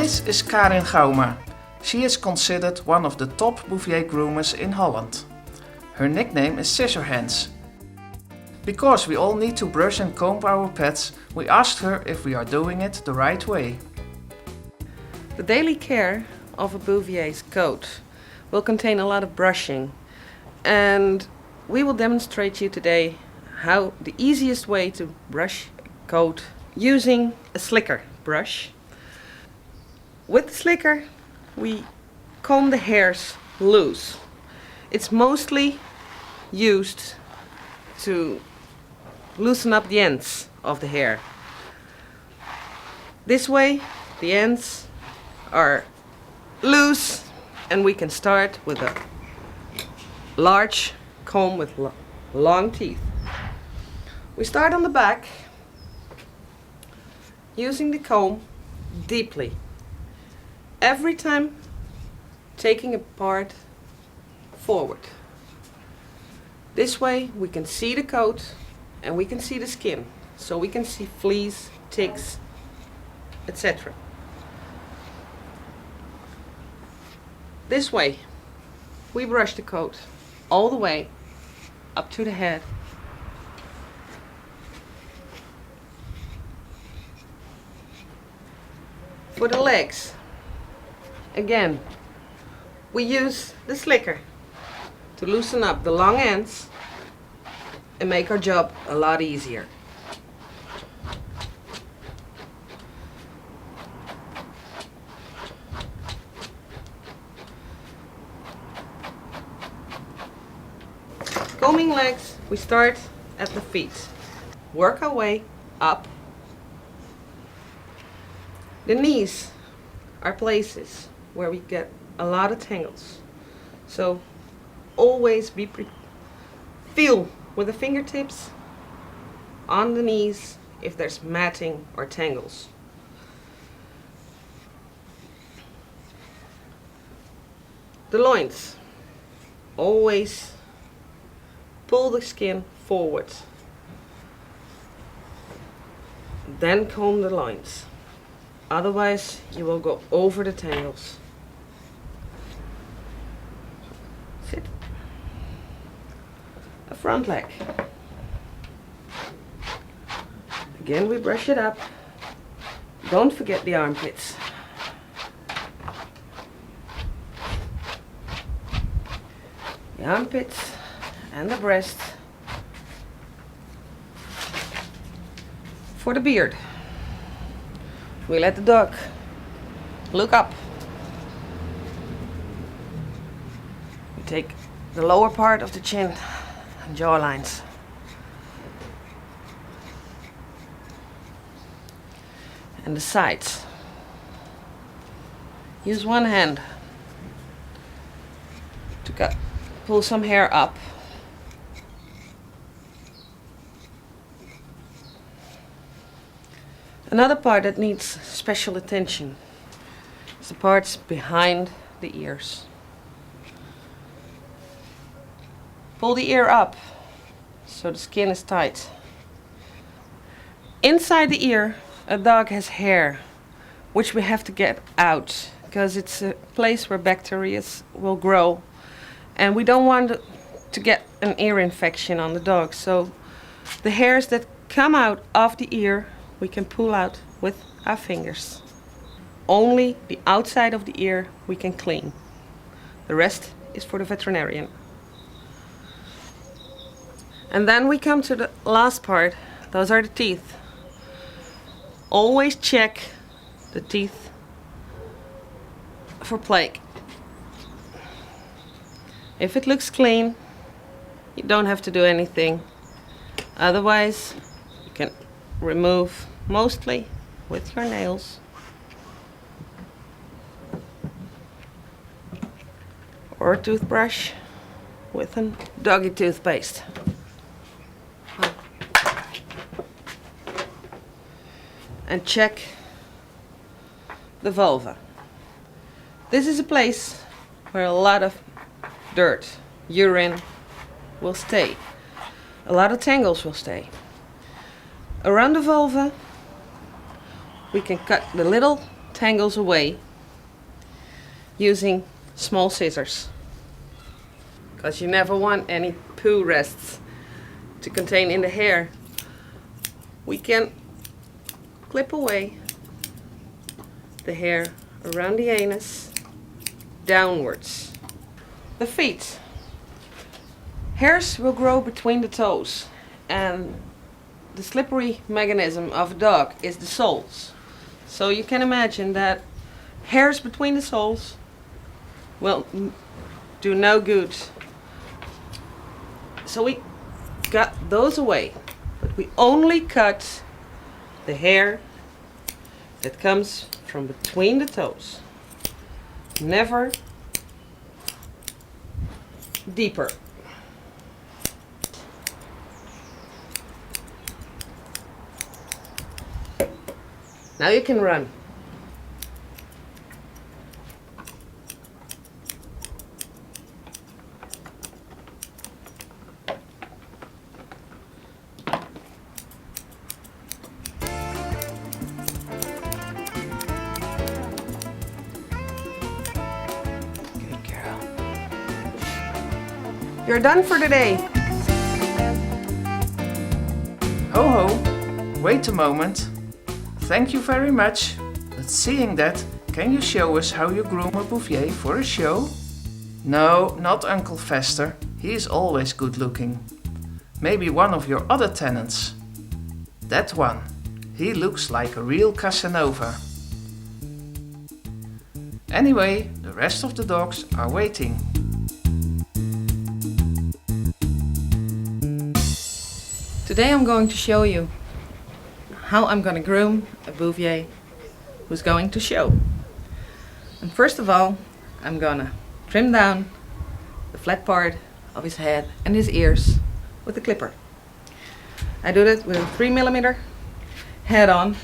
This is Karin Goumer. She is considered one of the top Bouvier groomers in Holland. Her nickname is Scissorhands. Because we all need to brush and comb our pets, we asked her if we are doing it the right way. The daily care of a Bouvier's coat will contain a lot of brushing, and we will demonstrate you today how the easiest way to brush a coat using a slicker brush. With the slicker we comb the hairs loose. It's mostly used to loosen up the ends of the hair. This way the ends are loose and we can start with a large comb with long teeth. We start on the back using the comb deeply. Every time taking a part forward. This way we can see the coat and we can see the skin, so we can see fleas, ticks, etc. This way we brush the coat all the way up to the head. For the legs, again, we use the slicker to loosen up the long ends and make our job a lot easier. Combing legs, we start at the feet, work our way up. The knees are places where we get a lot of tangles, so always feel with the fingertips on the knees if there's matting or tangles. The loins, always pull the skin forward, then comb the loins, otherwise you will go over the tangles. Sit. A front leg. Again we brush it up. Don't forget the armpits. The armpits and the breast. For the beard, we let the dog look up. We take the lower part of the chin and jaw lines. And the sides. Use one hand to pull some hair up. Another part that needs special attention is the parts behind the ears. Pull the ear up so the skin is tight. Inside the ear, a dog has hair, which we have to get out because it's a place where bacteria will grow, and we don't want to get an ear infection on the dog. So the hairs that come out of the ear we can pull out with our fingers. Only the outside of the ear we can clean. The rest is for the veterinarian. And then we come to the last part. Those are the teeth. Always check the teeth for plaque. If it looks clean, you don't have to do anything. Otherwise, you can remove mostly with your nails or a toothbrush with a doggy toothpaste. And check the vulva. This is a place where a lot of dirt, urine will stay. A lot of tangles will stay. Around the vulva we can cut the little tangles away using small scissors, because you never want any poo rests to contain in the hair. We can clip away the hair around the anus downwards. The feet. Hairs will grow between the toes, and the slippery mechanism of a dog is the soles. So you can imagine that hairs between the soles will do no good. So we got those away, but we only cut the hair that comes from between the toes. Never deeper. Now you can run. Good girl. You're done for today. Ho ho, wait a moment. Thank you very much. But seeing that, can you show us how you groom a Bouvier for a show? No, not Uncle Fester. He is always good looking. Maybe one of your other tenants. That one. He looks like a real Casanova. Anyway, the rest of the dogs are waiting. Today I'm going to show you how I'm going to groom a Bouvier who's going to show. And first of all, I'm going to trim down the flat part of his head and his ears with a clipper. I do that with a 3mm head on.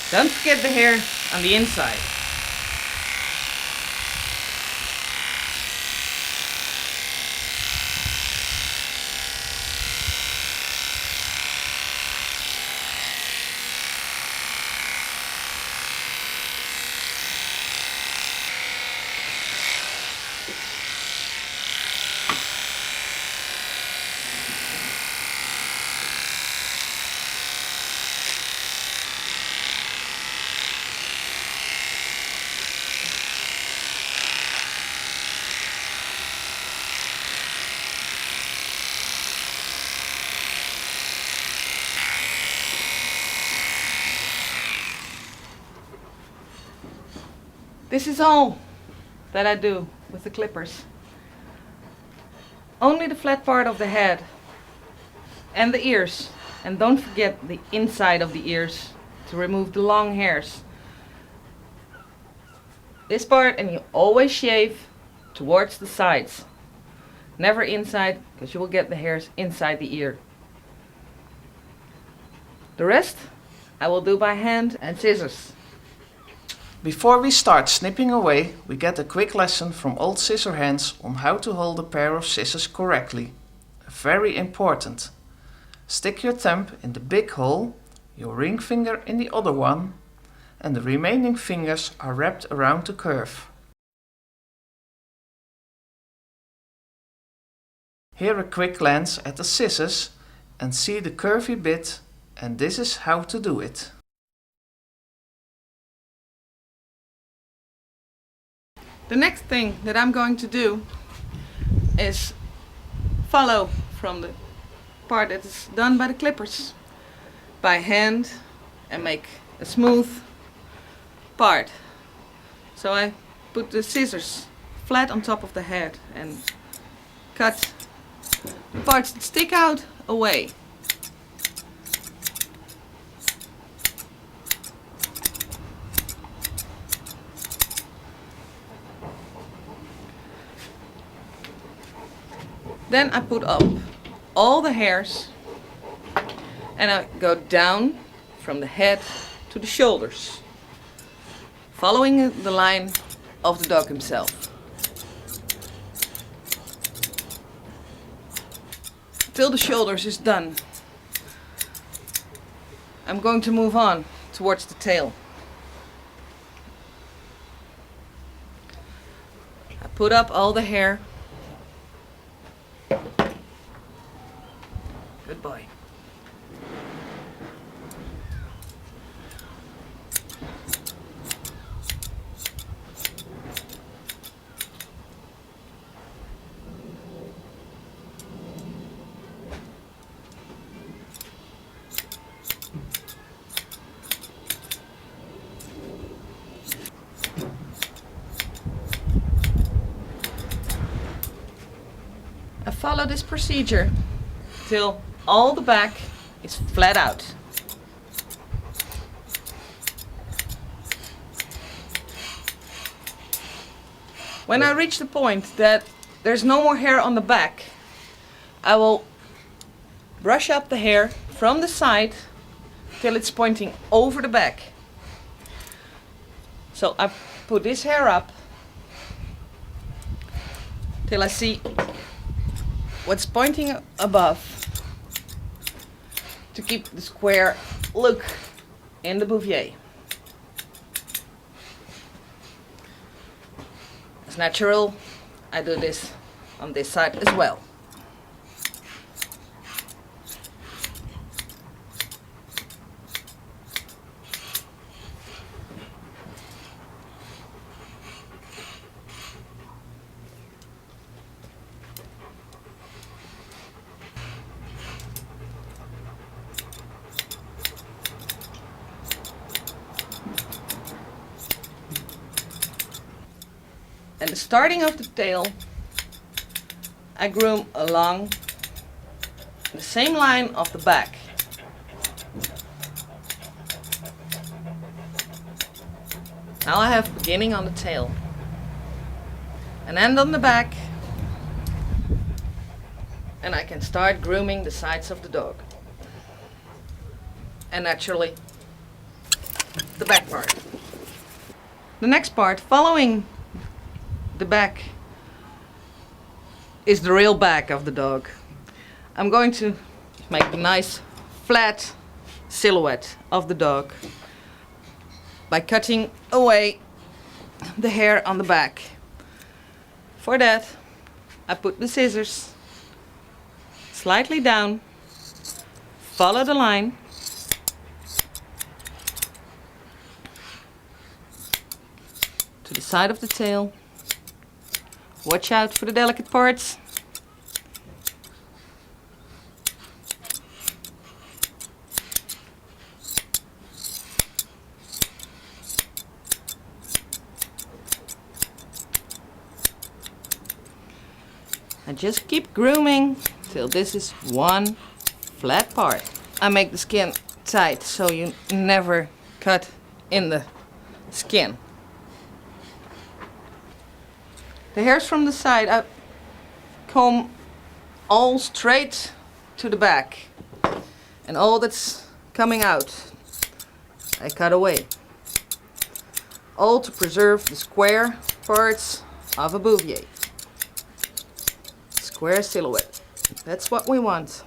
Don't forget the hair on the inside. This is all that I do with the clippers. Only the flat part of the head and the ears. And don't forget the inside of the ears to remove the long hairs. This part, and you always shave towards the sides. Never inside, because you will get the hairs inside the ear. The rest I will do by hand and scissors. Before we start snipping away, we get a quick lesson from old scissor hands on how to hold a pair of scissors correctly. Very important. Stick your thumb in the big hole, your ring finger in the other one, and the remaining fingers are wrapped around the curve. Here a quick glance at the scissors and see the curvy bit, and this is how to do it. The next thing that I'm going to do is follow from the part that is done by the clippers by hand and make a smooth part. So I put the scissors flat on top of the head and cut the parts that stick out away. Then I put up all the hairs and I go down from the head to the shoulders, following the line of the dog himself. Till the shoulders is done, I'm going to move on towards the tail. I put up all the hair. Good boy. I follow this procedure till all the back is flat out. When I reach the point that there's no more hair on the back, I will brush up the hair from the side till it's pointing over the back. So I put this hair up till I see what's pointing above to keep the square look in the Bouvier. It's natural, I do this on this side as well. And the starting of the tail, I groom along the same line of the back. Now I have beginning on the tail, an end on the back, and I can start grooming the sides of the dog. And naturally, the back part. The next part, following the back, is the real back of the dog. I'm going to make a nice flat silhouette of the dog by cutting away the hair on the back. For that, I put the scissors slightly down, follow the line, to the side of the tail. Watch out for the delicate parts. And just keep grooming till this is one flat part. I make the skin tight so you never cut in the skin. The hairs from the side, I comb all straight to the back, and all that's coming out, I cut away. All to preserve the square parts of a Bouvier. Square silhouette. That's what we want.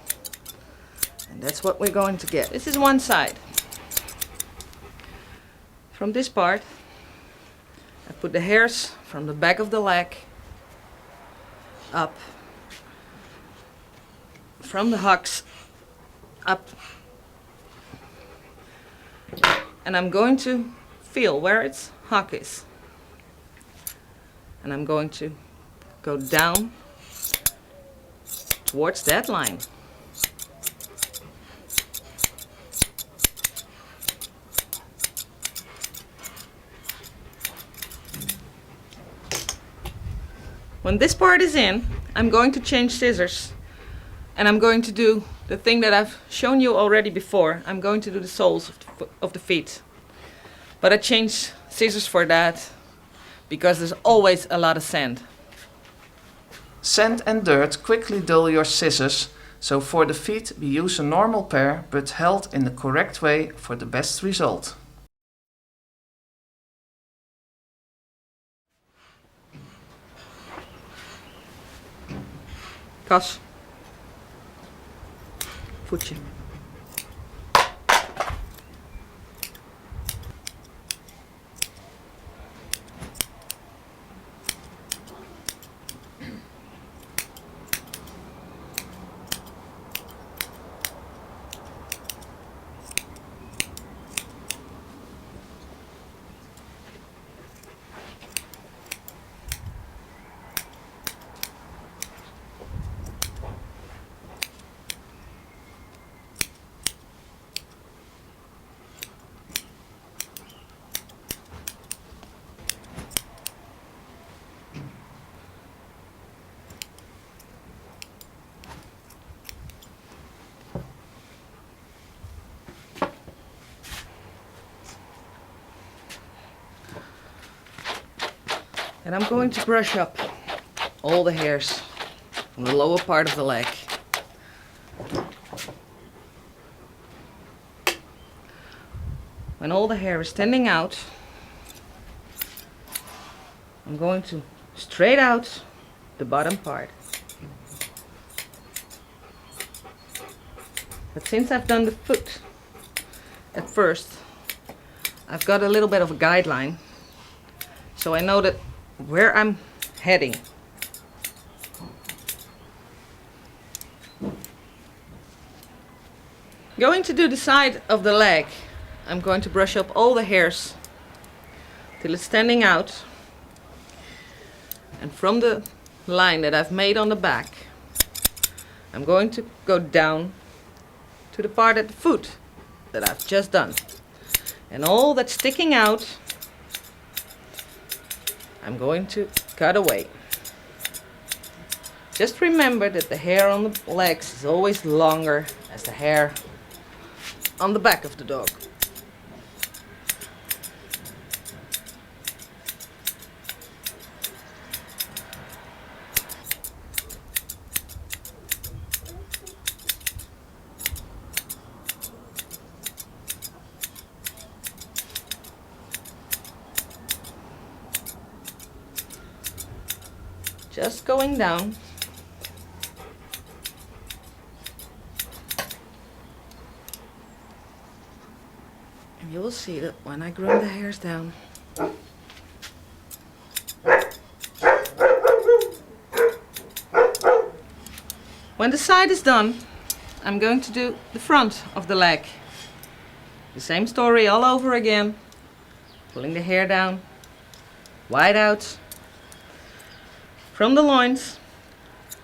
And that's what we're going to get. This is one side. From this part, I put the hairs from the back of the leg up, from the hocks up, and I'm going to feel where its hock is, and I'm going to go down towards that line. When this part is in, I'm going to change scissors, and I'm going to do the thing that I've shown you already before. I'm going to do the soles of the feet. But I change scissors for that because there's always a lot of sand. Sand and dirt quickly dull your scissors, so for the feet we use a normal pair but held in the correct way for the best result. Kas. Voetje. And I'm going to brush up all the hairs from the lower part of the leg. When all the hair is standing out, I'm going to straight out the bottom part. But since I've done the foot at first, I've got a little bit of a guideline, so I know that where I'm heading. Going to do the side of the leg, I'm going to brush up all the hairs till it's standing out, and from the line that I've made on the back, I'm going to go down to the part at the foot that I've just done, and all that's sticking out I'm going to cut away. Just remember that the hair on the legs is always longer as the hair on the back of the dog. Just going down. And you will see that when I groom the hairs down, when the side is done, I'm going to do the front of the leg. The same story all over again. Pulling the hair down, wide out. From the loins,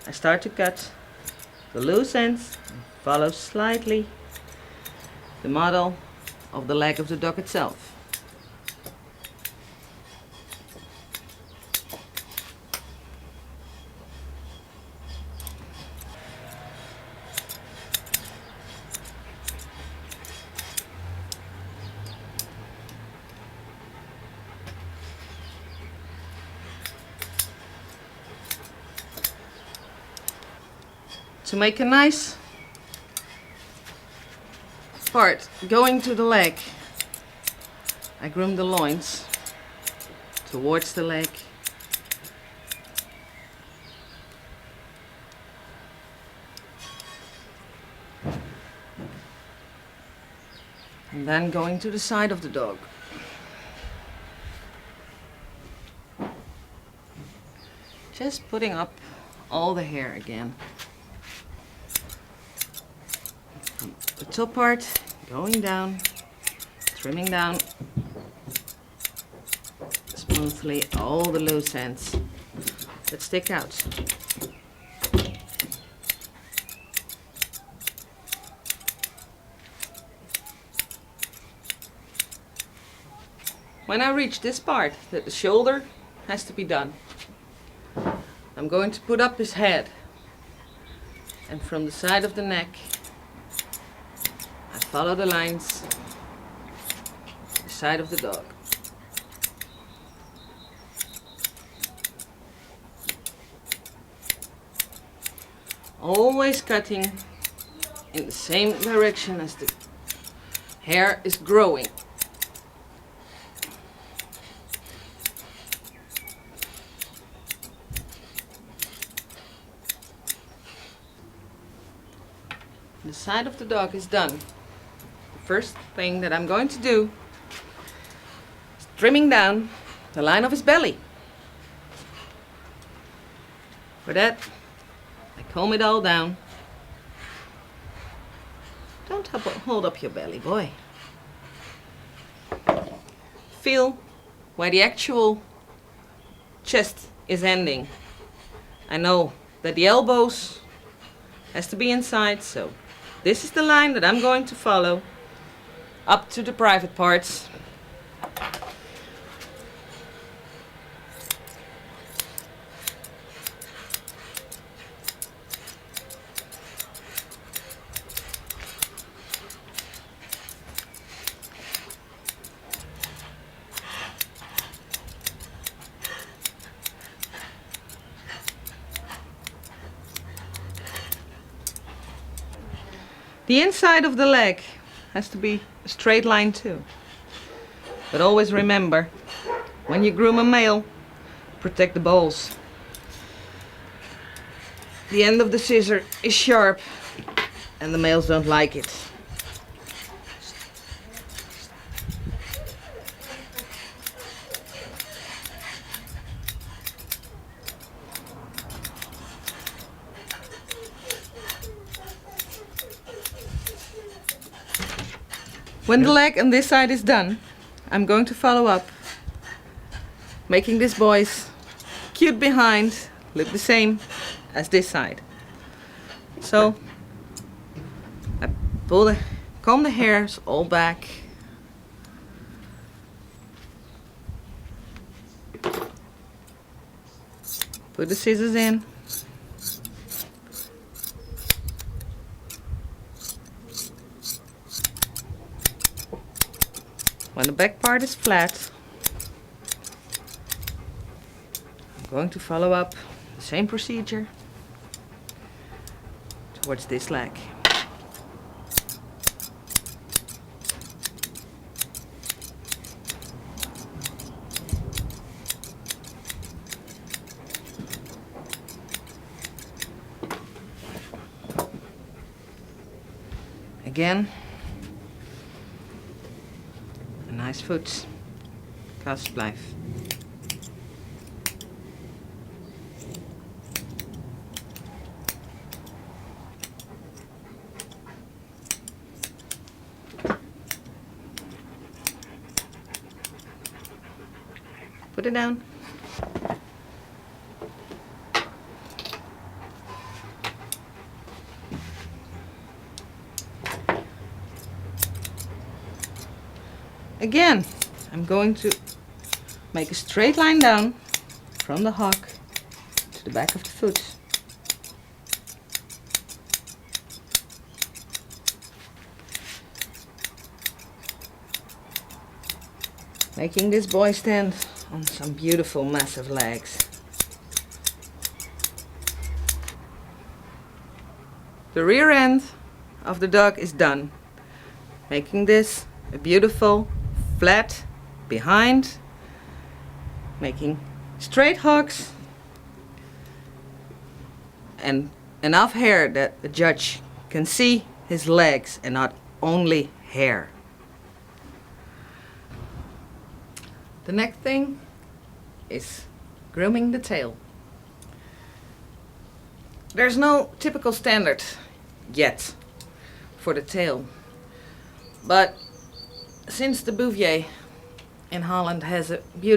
I start to cut the loose ends and follow slightly the model of the leg of the dog itself. To make a nice part going to the leg, I groom the loins towards the leg. And then going to the side of the dog. Just putting up all the hair again. The top part going down, trimming down smoothly all the loose ends that stick out. When I reach this part that the shoulder has to be done, I'm going to put up his head, and from the side of the neck I follow the lines, the side of the dog. always cutting in the same direction as the hair is growing. The side of the dog is done. The first thing that I'm going to do is trimming down the line of his belly. For that, I comb it all down. Don't hold up your belly, boy. Feel where the actual chest is ending. I know that the elbows has to be inside, so this is the line that I'm going to follow up to the private parts. The inside of the leg has to be a straight line too. But always remember, when you groom a male, protect the balls. The end of the scissor is sharp and the males don't like it. When the leg on this side is done, I'm going to follow up, making this boy's cute behind look the same as this side. So I comb the hairs all back. Put the scissors in. When the back part is flat, I'm going to follow up the same procedure towards this leg. Again, nice voet. Kast blijf. Put it down. Again, I'm going to make a straight line down from the hock to the back of the foot. Making this boy stand on some beautiful massive legs. The rear end of the dog is done, making this a beautiful flat behind, making straight hocks and enough hair that the judge can see his legs and not only hair. The next thing is grooming the tail. There's no typical standard yet for the tail, but since the Bouvier in Holland has a beautiful